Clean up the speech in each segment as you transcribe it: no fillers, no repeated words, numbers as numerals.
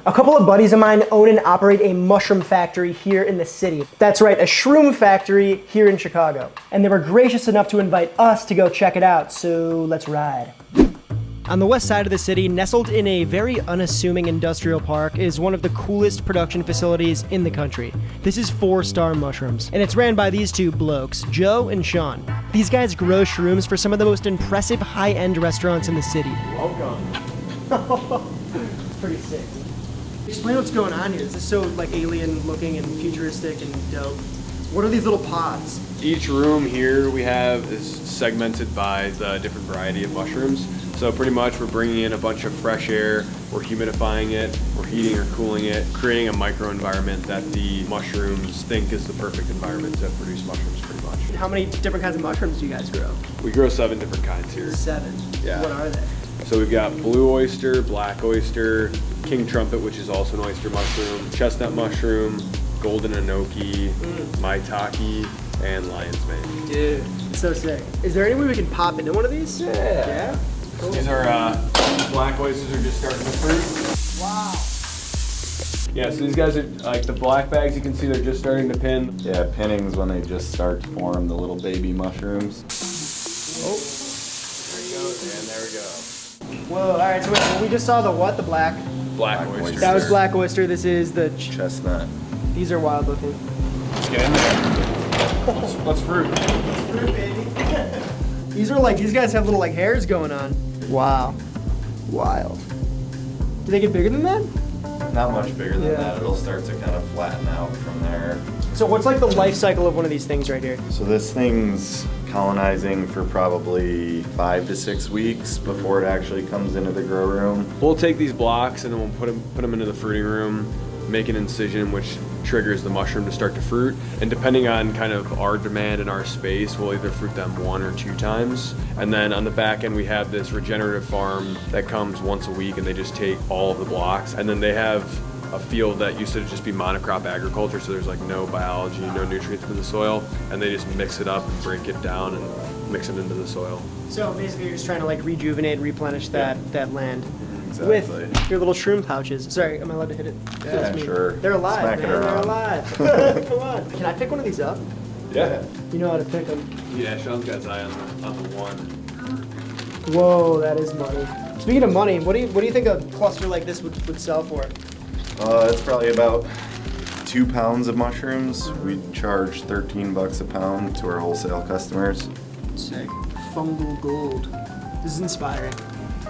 A couple of buddies of mine own and operate a mushroom factory here in the city. That's right, a shroom factory here in Chicago. And they were gracious enough to invite us to go check it out, so let's ride. On the west side of the city, nestled in a very unassuming industrial park, is one of the coolest production facilities in the country. This is 4-Star Mushrooms, and it's ran by these two blokes, Joe and Sean. These guys grow shrooms for some of the most impressive high-end restaurants in the city. Welcome. Pretty sick. Explain what's going on here. This is so like alien looking and futuristic and dope. What are these little pods? Each room here we have is segmented by the different variety of mushrooms. So pretty much we're bringing in a bunch of fresh air, we're humidifying it, we're heating or cooling it, creating a microenvironment that the mushrooms think is the perfect environment to produce mushrooms pretty much. How many different kinds of mushrooms do you guys grow? We grow 7 different kinds here. 7? Yeah. What are they? So we've got blue oyster, black oyster, king trumpet, which is also an oyster mushroom, chestnut mushroom, golden enoki, maitake, and lion's mane. Dude, it's so sick. Is there any way we can pop into one of these? Yeah? Cool. These are black oysters are just starting to fruit. Wow. Yeah, so these guys are like the black bags. You can see they're just starting to pin. Yeah, pinning's when they just start to form the little baby mushrooms. Oh, there you go, and there we go. Whoa, all right, so wait, we just saw the what? The black? Black oyster. That was black oyster. This is the Chestnut. These are wild looking. Let's get in there. Let's fruit. Fruit, baby. These are like, these guys have little like hairs going on. Wow. Wild. Do they get bigger than that? Not much bigger than that. It'll start to kind of flatten out from there. So what's like the life cycle of one of these things right here? So this thing's colonizing for probably 5 to 6 weeks before it actually comes into the grow room. We'll take these blocks and then we'll put them into the fruiting room, make an incision which triggers the mushroom to start to fruit, and depending on kind of our demand and our space, we'll either fruit them 1 or 2 times. And then on the back end we have this regenerative farm that comes once a week, and they just take all of the blocks, and then they have a field that used to just be monocrop agriculture, so there's like no biology, no nutrients in the soil, and they just mix it up and break it down and mix it into the soil. So basically you're just trying to like rejuvenate, replenish that land. Exactly. With your little shroom pouches. Sorry, am I allowed to hit it? Yeah, sure. They're alive, Smack man. it They're around. alive. Come on. Can I pick one of these up? Yeah. You know how to pick them. Yeah, Sean's got his eye on the one. Whoa, that is money. Speaking of money, what do you think a cluster like this would sell for? It's probably about 2 pounds of mushrooms. We charge 13 bucks a pound to our wholesale customers. Sick. Fungal gold. This is inspiring.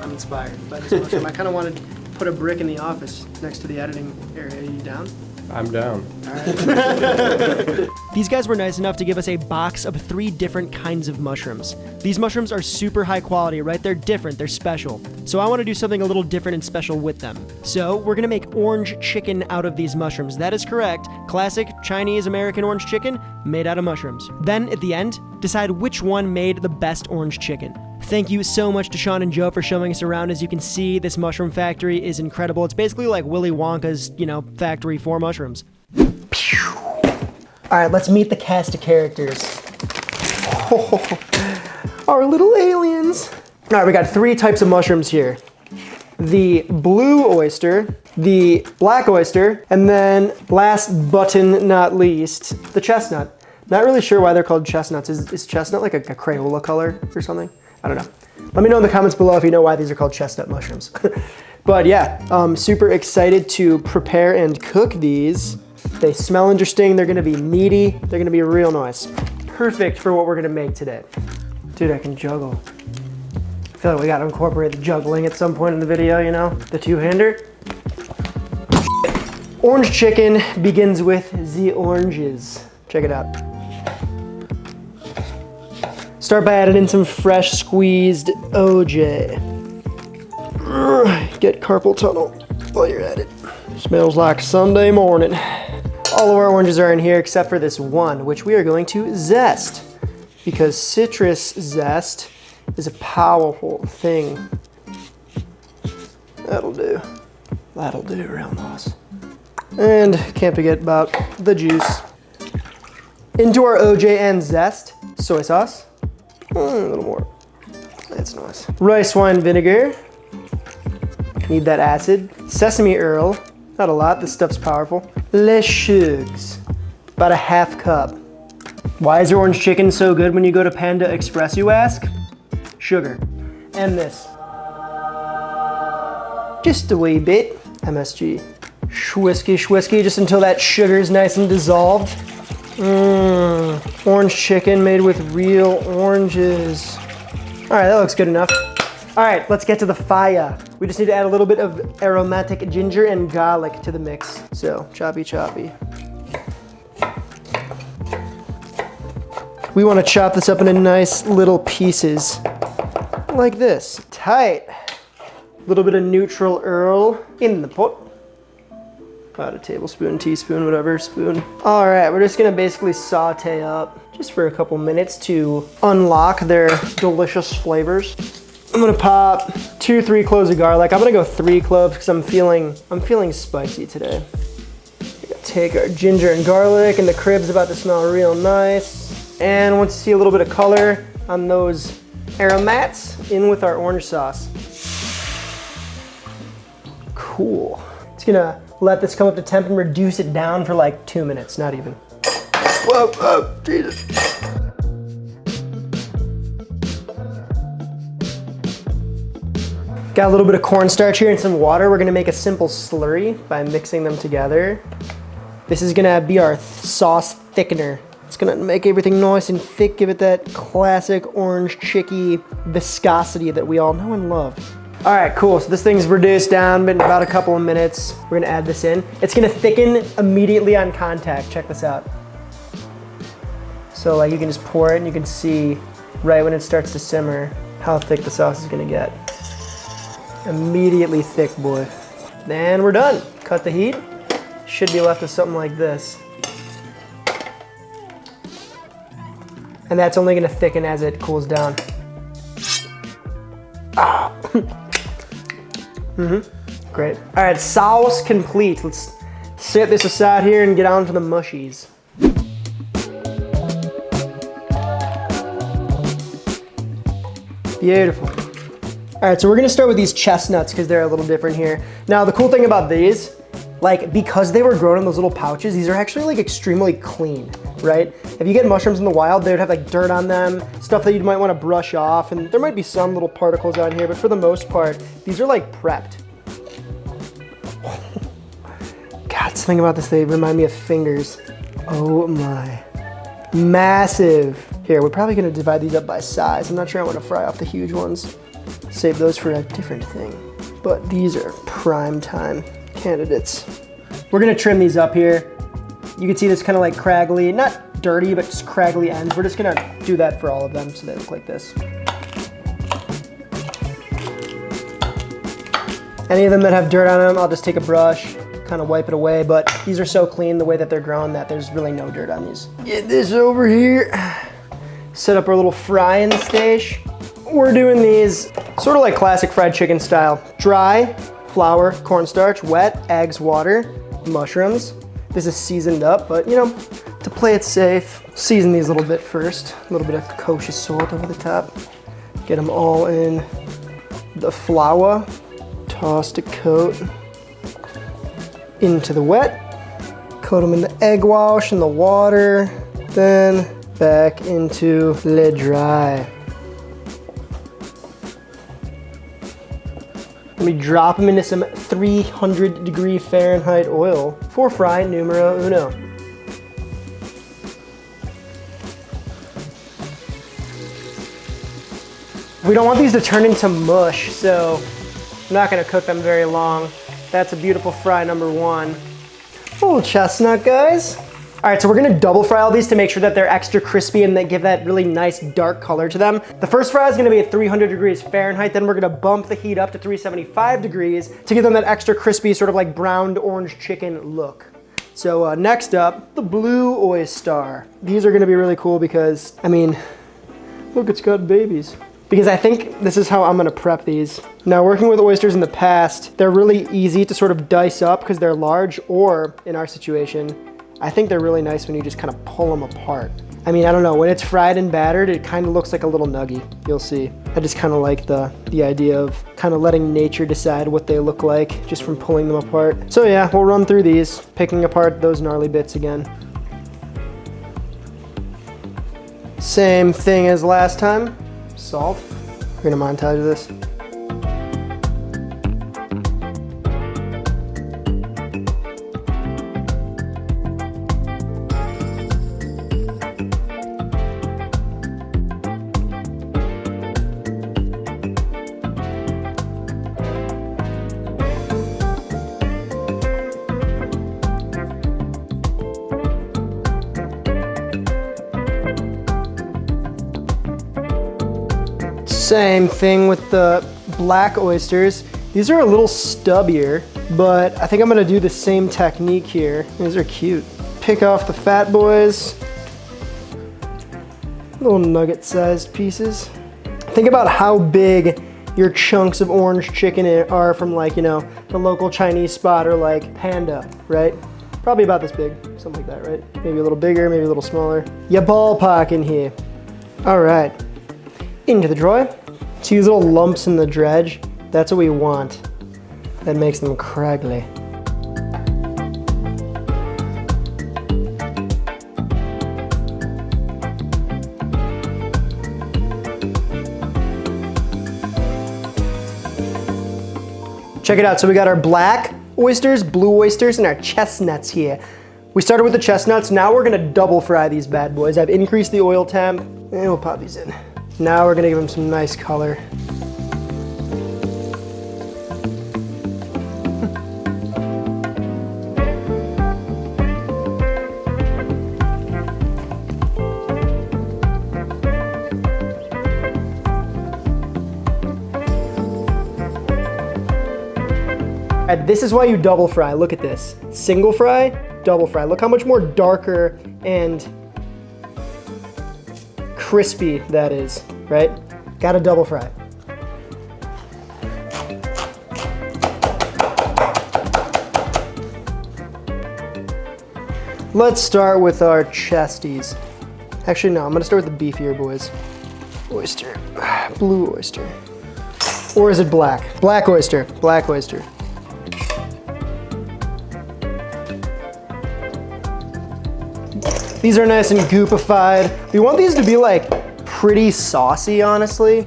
I'm inspired by this mushroom. I kind of wanted to put a brick in the office next to the editing area. Are you down? I'm down. All right. These guys were nice enough to give us a box of 3 different kinds of mushrooms. These mushrooms are super high quality, right? They're different, they're special. So I want to do something a little different and special with them. So we're gonna make orange chicken out of these mushrooms. That is correct. Classic Chinese American orange chicken made out of mushrooms. Then at the end, decide which one made the best orange chicken. Thank you so much to Sean and Joe for showing us around. As you can see, this mushroom factory is incredible. It's basically like Willy Wonka's, factory for mushrooms. All right, let's meet the cast of characters. Oh, our little aliens. All right, we got 3 types of mushrooms here. The blue oyster, the black oyster, and then last but not least, the chestnut. Not really sure why they're called chestnuts. Is chestnut like a Crayola color or something? I don't know. Let me know in the comments below if you know why these are called chestnut mushrooms. But yeah, super excited to prepare and cook these. They smell interesting, they're gonna be meaty, they're gonna be real nice. Perfect for what we're gonna make today. Dude, I can juggle. I feel like we gotta incorporate the juggling at some point in the video, the 2-hander. Orange chicken begins with the oranges. Check it out. Start by adding in some fresh squeezed OJ. Get carpal tunnel while you're at it. Smells like Sunday morning. All of our oranges are in here except for this one, which we are going to zest, because citrus zest is a powerful thing. That'll do. That'll do, real nice. And can't forget about the juice. Into our OJ and zest, soy sauce. A little more. That's nice. Rice wine vinegar. Need that acid. Sesame oil. Not a lot, this stuff's powerful. Les Shugs, about a half cup. Why is your orange chicken so good when you go to Panda Express, you ask? Sugar. And this. Just a wee bit. MSG. Schwisky, just until that sugar is nice and dissolved. Orange chicken made with real oranges. All right, that looks good enough. All right, let's get to the fire. We just need to add a little bit of aromatic ginger and garlic to the mix. So, choppy. We want to chop this up into nice little pieces, like this. Tight. A little bit of neutral Earl in the pot. About a tablespoon, teaspoon, whatever, spoon. All right, we're just gonna basically saute up just for a couple minutes to unlock their delicious flavors. I'm gonna pop 2-3 cloves of garlic. I'm gonna go 3 cloves because I'm feeling spicy today. Take our ginger and garlic, and the crib's about to smell real nice. And once you see a little bit of color on those aromats, in with our orange sauce. Cool. It's gonna let this come up to temp and reduce it down for like 2 minutes, not even. Whoa, Jesus. Got a little bit of cornstarch here and some water. We're gonna make a simple slurry by mixing them together. This is gonna be our sauce thickener. It's gonna make everything nice and thick, give it that classic orange chicky viscosity that we all know and love. All right, cool, so this thing's reduced down in about a couple of minutes. We're gonna add this in. It's gonna thicken immediately on contact. Check this out. So like you can just pour it and you can see right when it starts to simmer how thick the sauce is gonna get. Immediately thick, boy. Then we're done. Cut the heat. Should be left with something like this. And that's only gonna thicken as it cools down. Ah. Great. All right, sauce complete. Let's set this aside here and get on to the mushies. Beautiful. All right, so we're gonna start with these chestnuts because they're a little different here. Now, the cool thing about these, like because they were grown in those little pouches, these are actually like extremely clean, right? If you get mushrooms in the wild, they would have like dirt on them, stuff that you might wanna brush off, and there might be some little particles on here, but for the most part, these are like prepped. God, something about this, they remind me of fingers. Oh my. Massive. Here, we're probably gonna divide these up by size. I'm not sure I wanna fry off the huge ones. Save those for a different thing. But these are prime time candidates. We're gonna trim these up here. You can see this kind of like craggly, not dirty, but just craggly ends. We're just gonna do that for all of them so they look like this. Any of them that have dirt on them, I'll just take a brush, kind of wipe it away, but these are so clean the way that they're grown that there's really no dirt on these. Get this over here. Set up our little frying station. We're doing these sort of like classic fried chicken style. Dry, flour, cornstarch, wet, eggs, water, mushrooms. This is seasoned up, but you know, to play it safe, season these a little bit first. A little bit of kosher salt over the top. Get them all in the flour. Toss to coat into the wet. Coat them in the egg wash and the water. Then back into le dry. Let me drop them into some 300-degree Fahrenheit oil for fry numero uno. We don't want these to turn into mush, so I'm not gonna cook them very long. That's a beautiful fry number one. Oh, chestnut, guys. All right, so we're gonna double fry all these to make sure that they're extra crispy and they give that really nice dark color to them. The first fry is gonna be at 300 degrees Fahrenheit, then we're gonna bump the heat up to 375 degrees to give them that extra crispy, sort of like browned orange chicken look. So next up, the blue oyster. These are gonna be really cool because, I mean, look, it's got babies. Because I think this is how I'm gonna prep these. Now, working with oysters in the past, they're really easy to sort of dice up because they're large, or in our situation, I think they're really nice when you just kind of pull them apart. I mean, I don't know, when it's fried and battered, it kind of looks like a little nugget, you'll see. I just kind of like the idea of kind of letting nature decide what they look like just from pulling them apart. So yeah, we'll run through these, picking apart those gnarly bits again. Same thing as last time, salt. We're gonna montage this. Same thing with the black oysters. These are a little stubbier, but I think I'm gonna do the same technique here. These are cute. Pick off the fat boys. Little nugget-sized pieces. Think about how big your chunks of orange chicken are from, like, you know, the local Chinese spot or like Panda, right? Probably about this big, something like that, right? Maybe a little bigger, maybe a little smaller. Ya ballpark in here. All right, into the drawer. See these little lumps in the dredge? That's what we want. That makes them craggly. Check it out, so we got our black oysters, blue oysters, and our chestnuts here. We started with the chestnuts, now we're gonna double fry these bad boys. I've increased the oil temp, and we'll pop these in. Now we're gonna give them some nice color. This is why you double fry. Look at this. Single fry, double fry. Look how much more darker and crispy that is, right? Gotta double fry. Let's start with our chesties. Actually, no, I'm gonna start with the beefier boys. Oyster, blue oyster. Or is it black? Black oyster, black oyster. These are nice and goopified. We want these to be like pretty saucy, honestly.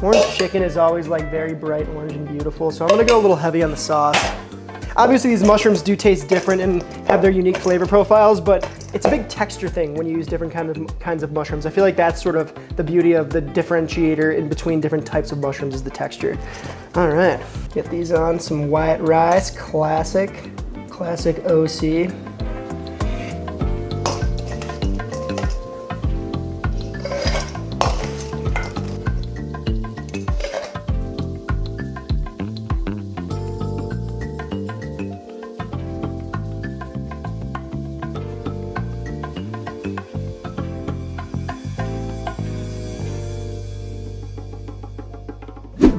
Orange chicken is always like very bright orange and beautiful, so I'm gonna go a little heavy on the sauce. Obviously these mushrooms do taste different and have their unique flavor profiles, but it's a big texture thing when you use different kinds of mushrooms. I feel like that's sort of the beauty of the differentiator in between different types of mushrooms is the texture. All right, get these on some white rice, classic OC.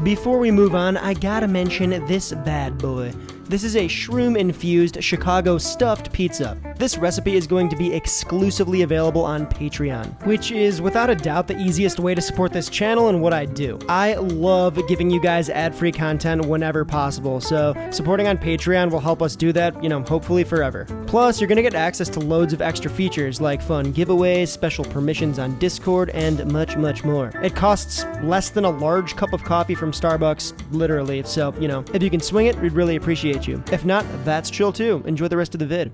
Before we move on, I gotta mention this bad boy. This is a shroom-infused Chicago stuffed pizza. This recipe is going to be exclusively available on Patreon, which is without a doubt the easiest way to support this channel and what I do. I love giving you guys ad-free content whenever possible, so supporting on Patreon will help us do that, you know, hopefully forever. Plus, you're gonna get access to loads of extra features like fun giveaways, special permissions on Discord, and much, much more. It costs less than a large cup of coffee from Starbucks, literally, so, you know, if you can swing it, we'd really appreciate you. If not, that's chill too. Enjoy the rest of the vid.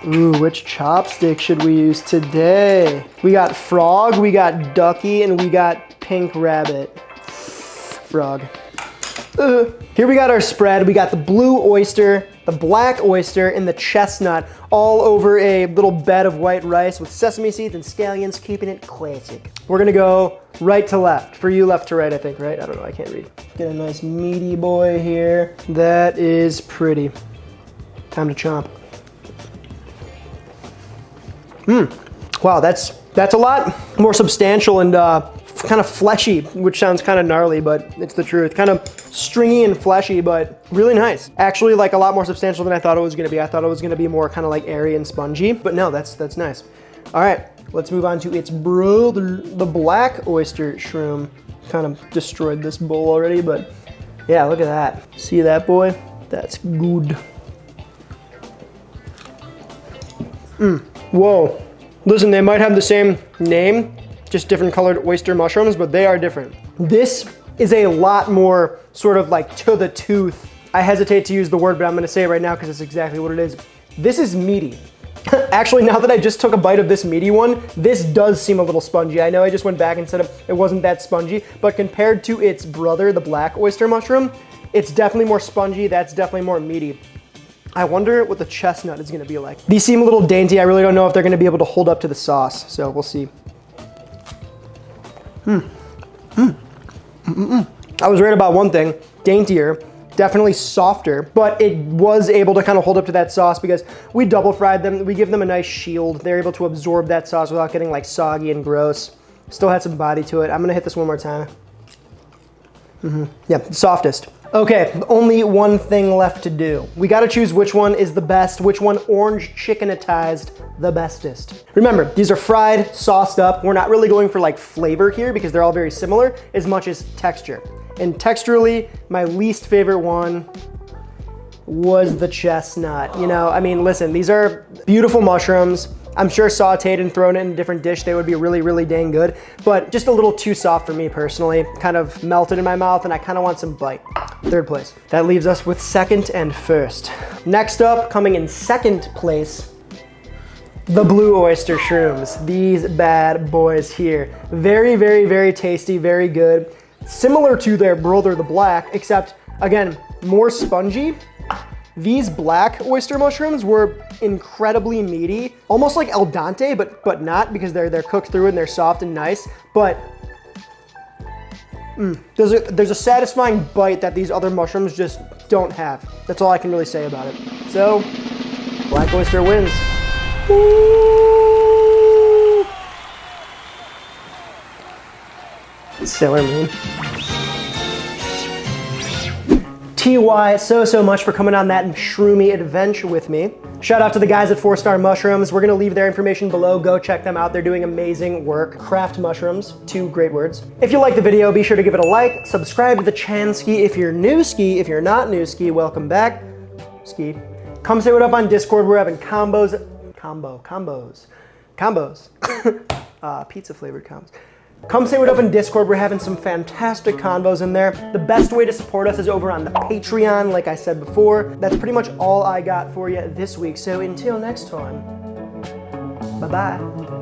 Ooh, which chopstick should we use today? We got frog, we got ducky, and we got pink rabbit. Frog. Here we got our spread. We got the blue oyster, the black oyster, and the chestnut all over a little bed of white rice with sesame seeds and scallions, keeping it classic. We're gonna go right to left. For you, left to right, I think, right? I don't know, I can't read. Get a nice meaty boy here. That is pretty. Time to chomp. Wow, that's a lot more substantial and kind of fleshy, which sounds kind of gnarly, but it's the truth. Kind of stringy and fleshy, but really nice. Actually, like a lot more substantial than I thought it was gonna be. I thought it was gonna be more kind of like airy and spongy, but no, that's nice. All right, Let's move on to its brother, the black oyster shroom. Kind of destroyed this bowl already, but yeah, look at that. See that, boy? That's good. Whoa. Listen, they might have the same name, just different colored oyster mushrooms, but they are different. This is a lot more sort of like to the tooth. I hesitate to use the word, but I'm gonna say it right now because it's exactly what it is. This is meaty. Actually, now that I just took a bite of this meaty one, this does seem a little spongy. I know I just went back and said it wasn't that spongy, but compared to its brother, the black oyster mushroom, it's definitely more spongy. That's definitely more meaty. I wonder what the chestnut is gonna be like. These seem a little dainty. I really don't know if they're gonna be able to hold up to the sauce, so we'll see. I was right about one thing, daintier, definitely softer, but it was able to kind of hold up to that sauce because we double fried them. We give them a nice shield. They're able to absorb that sauce without getting like soggy and gross. Still had some body to it. I'm gonna hit this one more time. Yeah, softest. Okay, only one thing left to do. We gotta choose which one is the best, which one orange chickenatized the bestest. Remember, these are fried, sauced up. We're not really going for like flavor here because they're all very similar as much as texture. And texturally, my least favorite one was the chestnut. You know, I mean, listen, these are beautiful mushrooms. I'm sure sauteed and thrown in a different dish, they would be really, really dang good, but just a little too soft for me personally. Kind of melted in my mouth and I kind of want some bite. Third place. That leaves us with second and first. Next up, coming in second place, the blue oyster shrooms. These bad boys here. Very, very, very tasty, very good. Similar to their brother, the black, except again, more spongy. These black oyster mushrooms were incredibly meaty, almost like al dente, but not because they're cooked through and they're soft and nice. But there's a satisfying bite that these other mushrooms just don't have. That's all I can really say about it. So, black oyster wins. Woo! Sailor Moon. TY, so much for coming on that shroomy adventure with me. Shout out to the guys at 4-Star Mushrooms. We're gonna leave their information below. Go check them out. They're doing amazing work. Craft mushrooms, 2 great words. If you like the video, be sure to give it a like. Subscribe to the Chanski if you're new ski. If you're not new ski, welcome back. Ski. Come say what up on Discord. We're having combos. Pizza flavored combos. Come say what up in Discord. We're having some fantastic convos in there. The best way to support us is over on the Patreon, like I said before. That's pretty much all I got for you this week. So until next time, bye-bye.